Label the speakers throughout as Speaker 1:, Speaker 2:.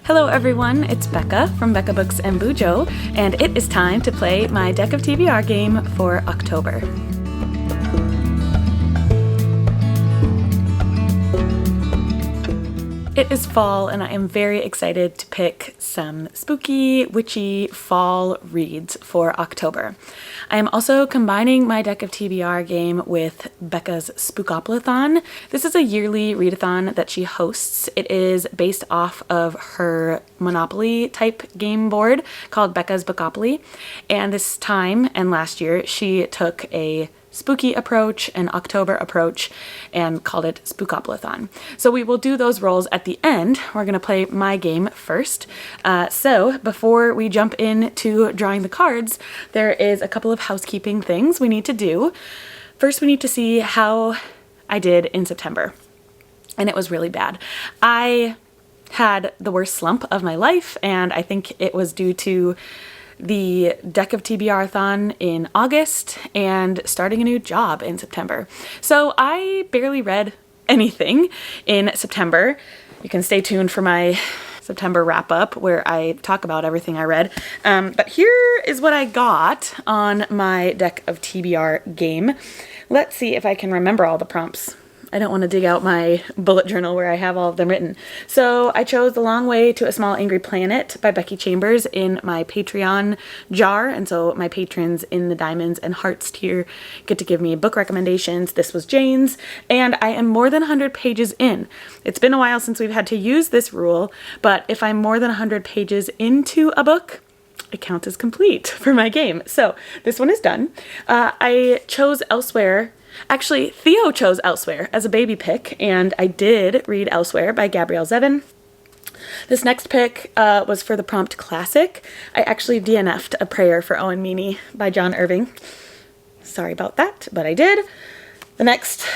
Speaker 1: Hello everyone, it's Becca from Becca Books and Bujo, and it is time to play my Deck of TBR game for October. It is fall and I am very excited to pick some spooky, witchy fall reads for October. I am also combining my Deck of TBR game with Becca's Spookoplathon. This is a yearly readathon that she hosts. It is based off of her Monopoly type game board called Becca's Bookopoly. And this time and last year she took a spooky approach, an October approach, and called it Spookoplathon. So we will do those rolls at the end. We're going to play my game first. So before we jump into drawing the cards, there is a couple of housekeeping things we need to do. First, we need to see how I did in September. And it was really bad. I had the worst slump of my life, and I think it was due to the Deck of TBR-thon in August and starting a new job in September. So I barely read anything in September. You can stay tuned for my September wrap-up where I talk about everything I read. But here is what I got on my Deck of TBR game. Let's see if I can remember all the prompts. I don't want to dig out my bullet journal where I have all of them written. So I chose The Long Way to a Small Angry Planet by Becky Chambers in my Patreon jar. And so my patrons in the Diamonds and Hearts tier get to give me book recommendations. This was Jane's, and I am more than 100 pages in. It's been a while since we've had to use this rule, but if I'm more than 100 pages into a book, it counts as complete for my game. So this one is done. I chose Elsewhere. Actually, Theo chose Elsewhere as a baby pick, and I did read Elsewhere by Gabrielle Zevin. This next pick was for the prompt Classic. I actually DNF'd A Prayer for Owen Meany by John Irving. Sorry about that, but I did. The next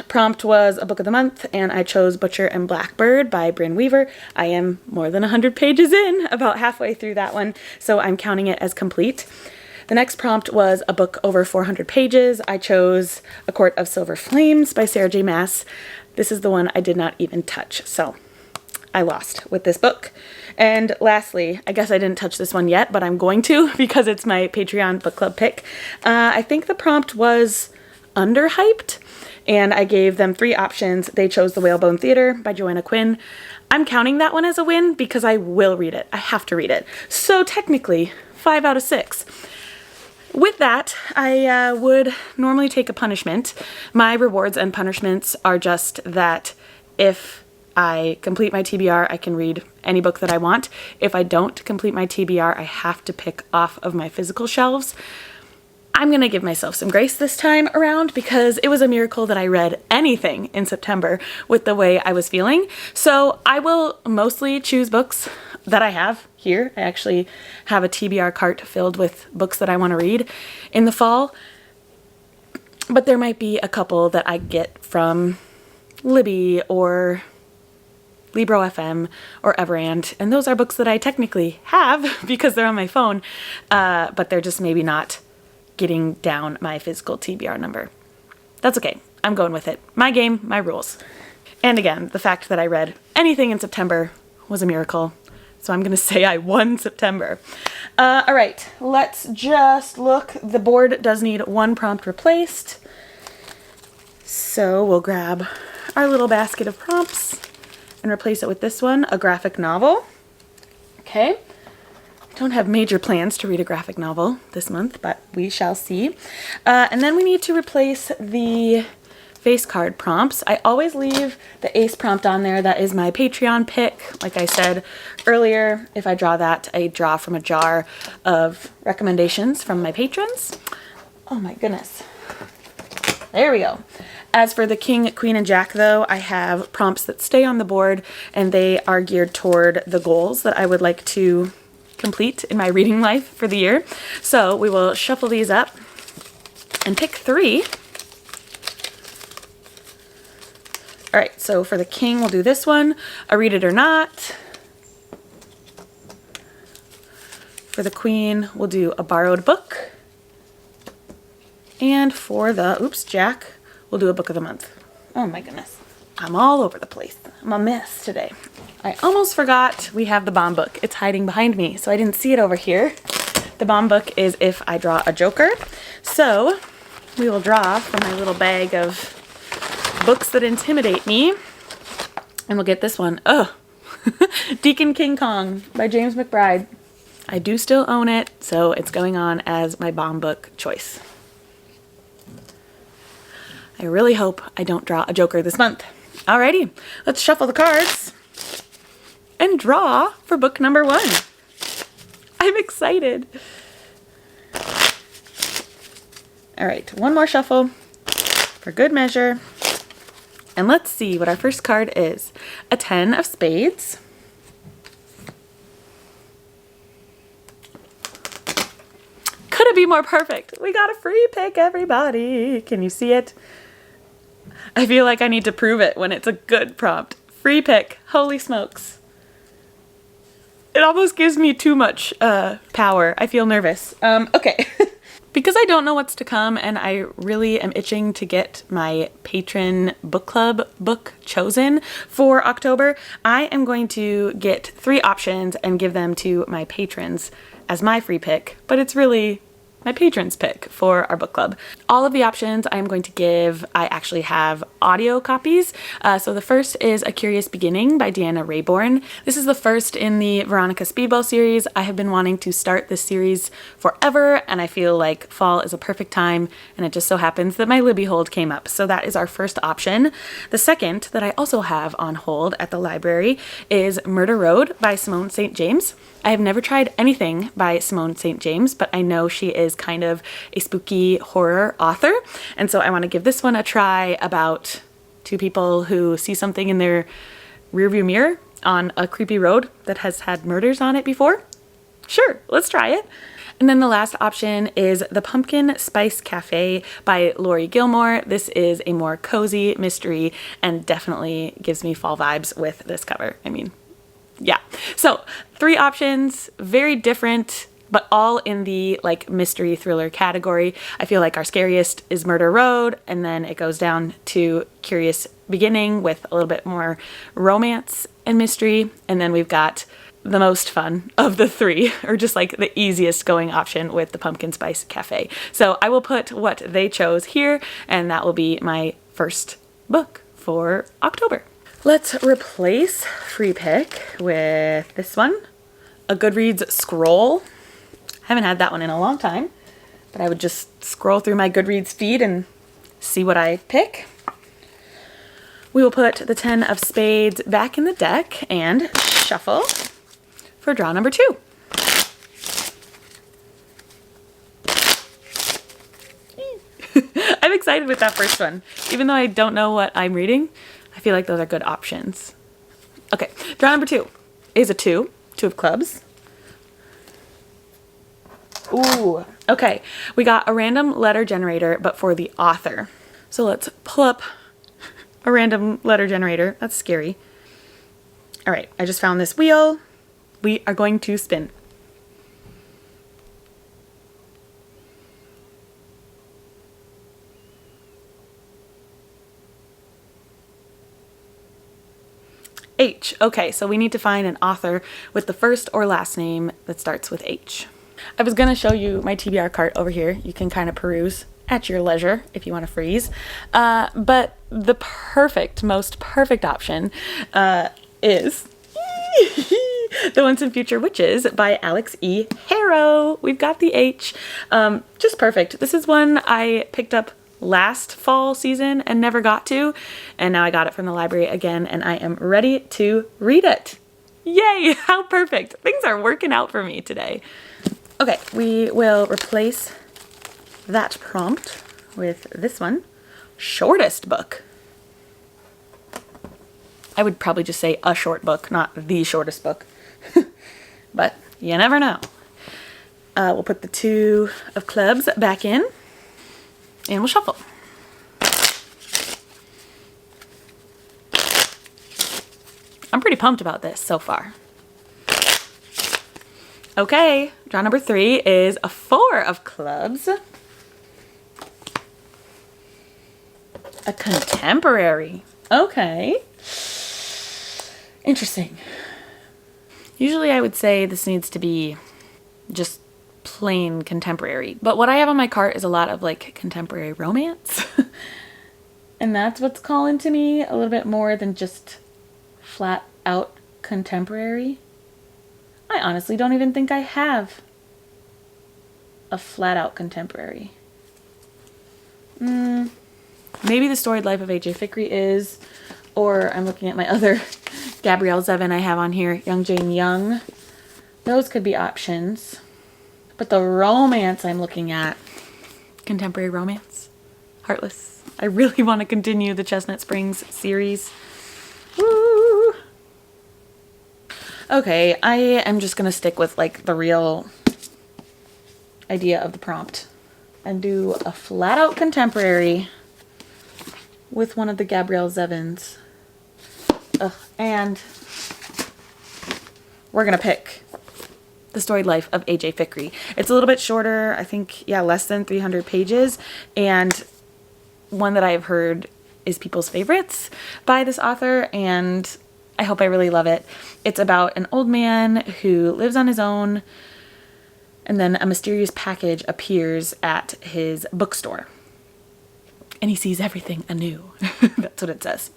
Speaker 1: prompt was a book of the month, and I chose Butcher and Blackbird by Bryn Weaver. I am more than 100 pages in, about halfway through that one, so I'm counting it as complete. The next prompt was a book over 400 pages. I chose A Court of Silver Flames by Sarah J. Maas. This is the one I did not even touch, so I lost with this book. And lastly, I guess I didn't touch this one yet, but I'm going to because it's my Patreon book club pick. I think the prompt was Underhyped, and I gave them 3 options. They chose The Whalebone Theater by Joanna Quinn. I'm counting that one as a win because I will read it. I have to read it. So technically, 5 out of 6. With that, I would normally take a punishment. My rewards and punishments are just that if I complete my TBR, I can read any book that I want. If I don't complete my TBR, I have to pick off of my physical shelves. I'm going to give myself some grace this time around because it was a miracle that I read anything in September with the way I was feeling. So I will mostly choose books that I have here. I actually have a TBR cart filled with books that I want to read in the fall. But there might be a couple that I get from Libby or Libro FM or Everand. And those are books that I technically have because they're on my phone. But they're just maybe not getting down my physical TBR number. That's okay. I'm going with it. My game, my rules. And again, the fact that I read anything in September was a miracle. So I'm going to say I won September. All right, let's just look. The board does need 1 prompt replaced. So we'll grab our little basket of prompts and replace it with this one, a graphic novel. Okay. Don't have major plans to read a graphic novel this month, but we shall see. And then we need to replace the face card prompts. I always leave the ace prompt on there. That is my Patreon pick. Like I said earlier, if I draw that, I draw from a jar of recommendations from my patrons. Oh my goodness. There we go. As for the King, Queen, and Jack, though, I have prompts that stay on the board, and they are geared toward the goals that I would like to complete in my reading life for the year. So we will shuffle these up and pick 3. All right, so for the King, we'll do this one, A Read It or Not. For the Queen, we'll do A Borrowed Book. And for the, Jack, we'll do A Book of the Month. Oh my goodness. I'm all over the place. I'm a mess today. I almost forgot we have the bomb book. It's hiding behind me, so I didn't see it over here. The bomb book is if I draw a joker. So we will draw from my little bag of books that intimidate me. And we'll get this one. Oh, Deacon King Kong by James McBride. I do still own it, so it's going on as my bomb book choice. I really hope I don't draw a joker this month. Alrighty, let's shuffle the cards and draw for book number 1. I'm excited. All right, one more shuffle for good measure. And let's see what our first card is. A 10 of spades. Could it be more perfect? We got a free pick, everybody. Can you see it? I feel like I need to prove it when it's a good prompt. Free pick, holy smokes. It almost gives me too much power. I feel nervous. Okay. Because I don't know what's to come and I really am itching to get my patron book club book chosen for October, I am going to get 3 options and give them to my patrons as my free pick, but it's really my patron's pick for our book club. All of the options I'm going to give, I actually have audio copies. So the first is A Curious Beginning by Deanna Rayborn. This is the first in the Veronica Speedball series. I have been wanting to start this series forever, and I feel like fall is a perfect time, and it just so happens that my Libby hold came up. So that is our first option. The second that I also have on hold at the library is Murder Road by Simone St. James. I have never tried anything by Simone St. James, but I know she is kind of a spooky horror author. And so I want to give this one a try about 2 people who see something in their rearview mirror on a creepy road that has had murders on it before. Sure, let's try it. And then the last option is The Pumpkin Spice Cafe by Lori Gilmore. This is a more cozy mystery and definitely gives me fall vibes with this cover. I mean, yeah. So 3 options, very different, but all in the like mystery thriller category. I feel like our scariest is Murder Road, and then it goes down to Curious Beginning with a little bit more romance and mystery. And then we've got the most fun of the 3, or just like the easiest going option with The Pumpkin Spice Cafe. So I will put what they chose here, and that will be my first book for October. Let's replace free pick with this one, a Goodreads scroll. Haven't had that one in a long time, but I would just scroll through my Goodreads feed and see what I pick. We will put the 10 of spades back in the deck and shuffle for draw number 2. I'm excited with that first one. Even though I don't know what I'm reading, I feel like those are good options. Okay, draw number 2 is a 2 of clubs. Ooh, okay. We got a random letter generator, but for the author. So let's pull up a random letter generator. That's scary. All right, I just found this wheel. We are going to spin. H. Okay, so we need to find an author with the first or last name that starts with H. I was going to show you my TBR cart over here. You can kind of peruse at your leisure if you want to freeze. But the most perfect option is The Once and Future Witches by Alex E. Harrow. We've got the H. Just perfect. This is one I picked up last fall season and never got to, and now I got it from the library again, and I am ready to read it. Yay! How perfect! Things are working out for me today. Okay, we will replace that prompt with this one, shortest book. I would probably just say a short book, not the shortest book, but you never know. We'll put the 2 of clubs back in, and we'll shuffle. I'm pretty pumped about this so far. Okay, draw number 3 is a 4 of clubs. A contemporary. Okay. Interesting. Usually I would say this needs to be just plain contemporary, but what I have on my cart is a lot of like contemporary romance. And that's what's calling to me a little bit more than just flat out contemporary. I honestly don't even think I have a flat out contemporary. Maybe The Storied Life of A.J. Fikry is, or I'm looking at my other Gabrielle Zevin I have on here, Young Jane Young. Those could be options. But the romance I'm looking at, contemporary romance, Heartless. I really want to continue the Chestnut Springs series. Woo! Okay, I am just going to stick with like the real idea of the prompt and do a flat out contemporary with one of the Gabrielle Zevins. And we're going to pick The Storied Life of A.J. Fikry. It's a little bit shorter, I think, yeah, less than 300 pages, and one that I've heard is people's favorites by this author, and I hope I really love it. It's about an old man who lives on his own, and then a mysterious package appears at his bookstore. And he sees everything anew. That's what it says.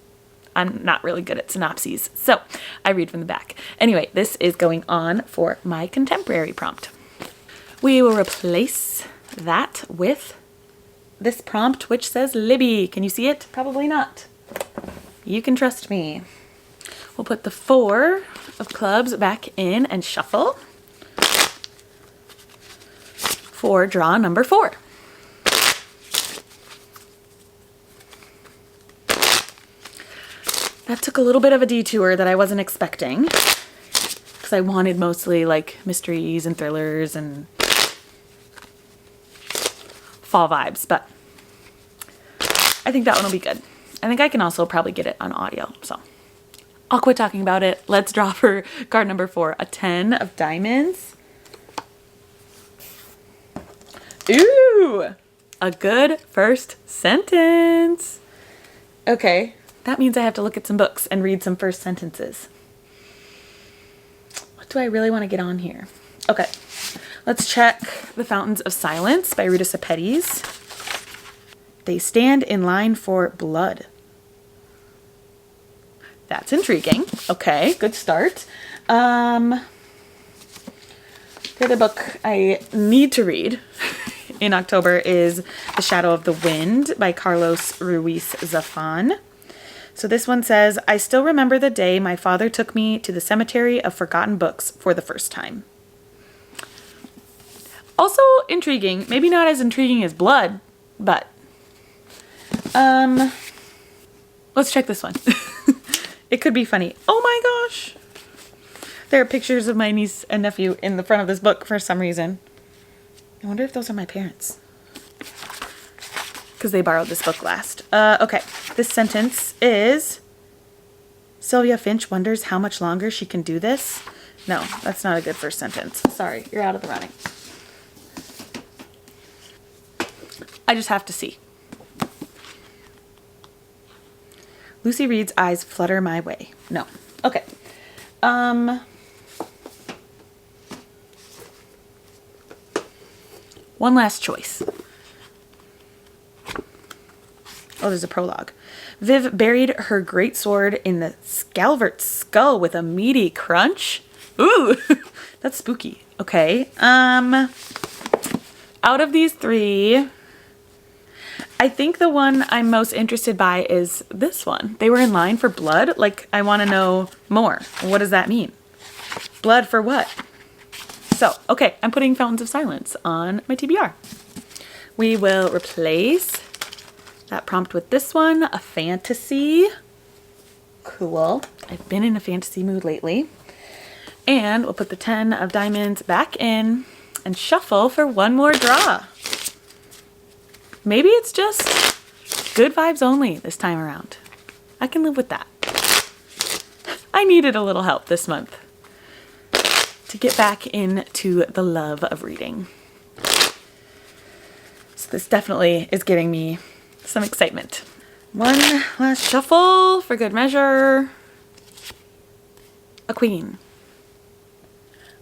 Speaker 1: I'm not really good at synopses, so I read from the back. Anyway, this is going on for my contemporary prompt. We will replace that with this prompt, which says Libby. Can you see it? Probably not. You can trust me. We'll put the 4 of clubs back in and shuffle for draw number 4. That took a little bit of a detour that I wasn't expecting, because I wanted mostly like mysteries and thrillers and fall vibes, but I think that one will be good. I think I can also probably get it on audio, so I'll quit talking about it. Let's draw for card number 4, a 10 of diamonds. Ooh, a good first sentence. Okay, that means I have to look at some books and read some first sentences. What do I really want to get on here? Okay, let's check The Fountains of Silence by Rita Sepetys. They stand in line for blood. That's intriguing. Okay, good start. The other book I need to read in October is The Shadow of the Wind by Carlos Ruiz Zafón. So this one says, I still remember the day my father took me to the cemetery of forgotten books for the first time. Also intriguing. Maybe not as intriguing as blood, but let's check this one. It could be funny. Oh my gosh. There are pictures of my niece and nephew in the front of this book for some reason. I wonder if those are my parents, because they borrowed this book last. Okay, this sentence is, Sylvia Finch wonders how much longer she can do this. No, that's not a good first sentence. Sorry, you're out of the running. I just have to see. Lucy Reed's eyes flutter my way. No. Okay. One last choice. Oh, there's a prologue. Viv buried her great sword in the Scalvert's skull with a meaty crunch. Ooh, that's spooky. Okay. Out of these 3, I think the one I'm most interested by is this one. They were in line for blood. Like, I want to know more. What does that mean? Blood for what? So, okay, I'm putting Fountains of Silence on my TBR. We will replace that prompt with this one, a fantasy. Cool. I've been in a fantasy mood lately. And we'll put the 10 of diamonds back in and shuffle for one more draw. Maybe it's just good vibes only this time around. I can live with that. I needed a little help this month to get back into the love of reading. So this definitely is giving me some excitement. One last shuffle for good measure. A Queen.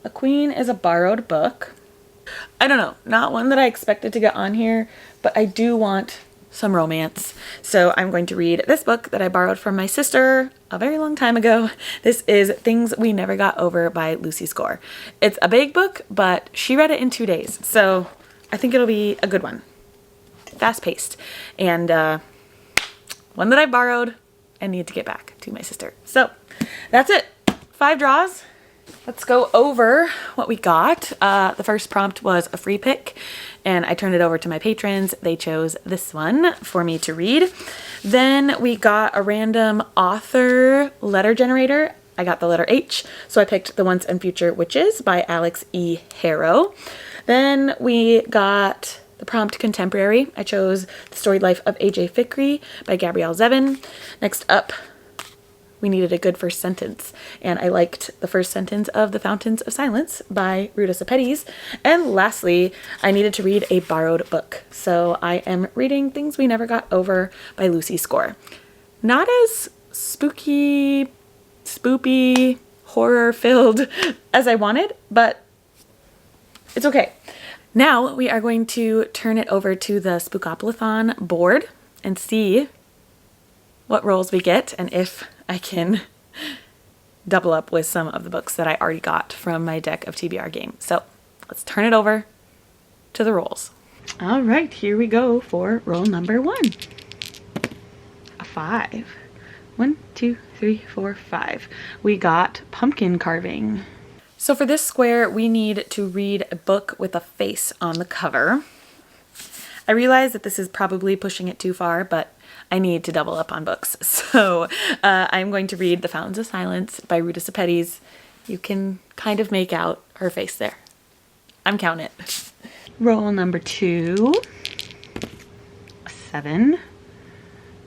Speaker 1: A Queen is a borrowed book. I don't know, not one that I expected to get on here, but I do want some romance. So I'm going to read this book that I borrowed from my sister a very long time ago. This is Things We Never Got Over by Lucy Score. It's a big book, but she read it in 2 days. So I think it'll be a good one. Fast paced. And one that I borrowed and need to get back to my sister. So that's it. 5 draws. Let's go over what we got. The first prompt was a free pick, and I turned it over to my patrons. They chose this one for me to read. Then we got a random author letter generator. I got the letter H, so I picked The Once and Future Witches by Alex E. Harrow. Then we got the prompt contemporary. I chose The Storied Life of A.J. Fikry by Gabrielle Zevin. Next up, we needed a good first sentence, and I liked the first sentence of The Fountains of Silence by Ruta Sepetys. And lastly, I needed to read a borrowed book, so I am reading Things We Never Got Over by Lucy Score. Not as spooky, spoopy, horror-filled as I wanted, but it's okay. Now we are going to turn it over to the Spookoplathon board and see what rolls we get and if I can double up with some of the books that I already got from my Deck of TBR Game. So let's turn it over to the rolls. All right, here we go for roll number 1. A 5. 1, 2, 3, 4, 5. We got pumpkin carving. So for this square, we need to read a book with a face on the cover. I realize that this is probably pushing it too far, but I need to double up on books. So I'm going to read The Fountains of Silence by Ruta Sepetys. You can kind of make out her face there. I'm counting it. Roll number 2. A 7.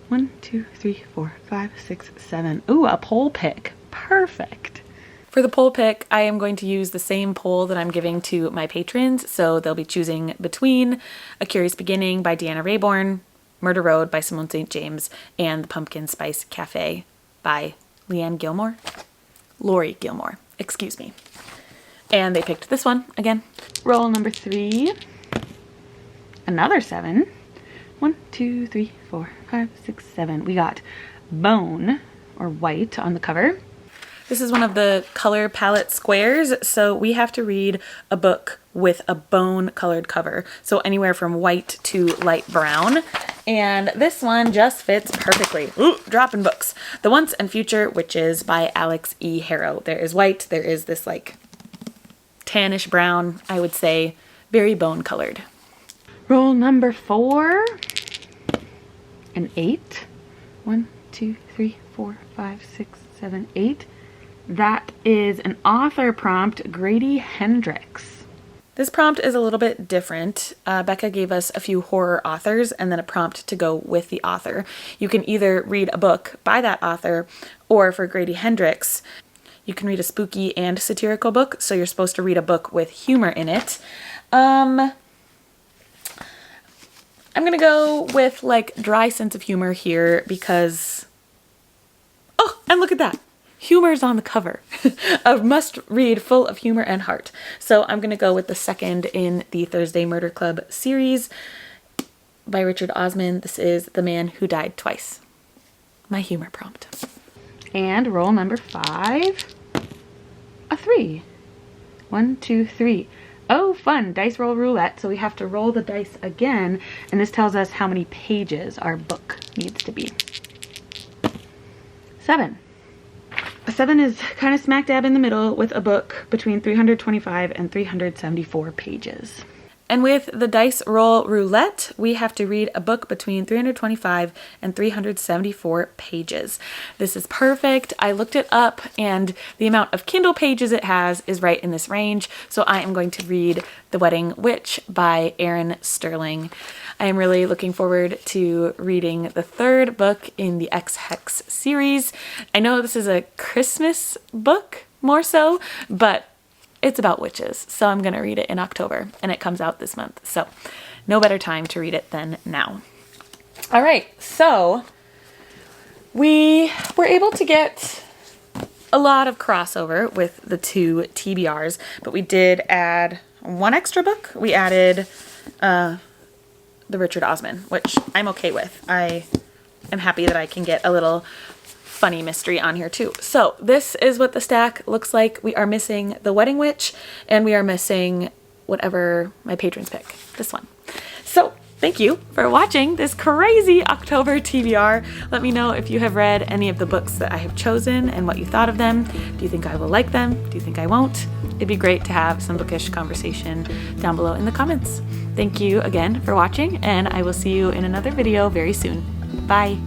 Speaker 1: 1, 2, 3, 4, 5, 6, 7. Ooh, a poll pick. Perfect. For the poll pick, I am going to use the same poll that I'm giving to my patrons. So they'll be choosing between A Curious Beginning by Deanna Raybourn, Murder Road by Simone St. James, and The Pumpkin Spice Cafe by Lori Gilmore, excuse me. And they picked this one again. Roll number 3. Another 7. 1, 2, 3, 4, 5, 6, 7. We got bone, or white, on the cover. This is one of the color palette squares, so we have to read a book with a bone colored cover. So anywhere from white to light brown. And this one just fits perfectly. Ooh, dropping books. The Once and Future Witches by Alex E. Harrow. There is white, there is this like tannish brown, I would say, very bone colored. Roll number 4. An 8. 1, 2, 3, 4, 5, 6, 7, 8. That is an author prompt, Grady Hendrix. This prompt is a little bit different. Becca gave us a few horror authors and then a prompt to go with the author. You can either read a book by that author, or for Grady Hendrix, you can read a spooky and satirical book. So you're supposed to read a book with humor in it. I'm gonna go with like dry sense of humor here because, oh, and look at that. Humor's on the cover. A must read full of humor and heart. So I'm going to go with the second in the Thursday Murder Club series by Richard Osman. This is The Man Who Died Twice. My humor prompt. And roll number 5. A 3. 1, 2, 3. Oh, fun. Dice roll roulette. So we have to roll the dice again. And this tells us how many pages our book needs to be. 7. A 7 is kind of smack dab in the middle with a book between 325 and 374 pages. And with the dice roll roulette, we have to read a book between 325 and 374 pages. This is perfect. I looked it up and the amount of Kindle pages it has is right in this range. So I am going to read The Wedding Witch by Erin Sterling. I am really looking forward to reading the 3rd book in the X-Hex series. I know this is a Christmas book more so, but it's about witches, so I'm going to read it in October, and it comes out this month. So no better time to read it than now. All right, so we were able to get a lot of crossover with the two TBRs, but we did add one extra book. We added the Richard Osman, which I'm okay with. I am happy that I can get a little funny mystery on here too. So this is what the stack looks like. We are missing the Wedding Witch, and we are missing whatever my patrons pick, this one. So thank you for watching this crazy October TBR. Let me know if you have read any of the books that I have chosen and what you thought of them. Do you think I will like them? Do you think I won't? It'd be great to have some bookish conversation down below in the comments. Thank you again for watching, and I will see you in another video very soon. Bye.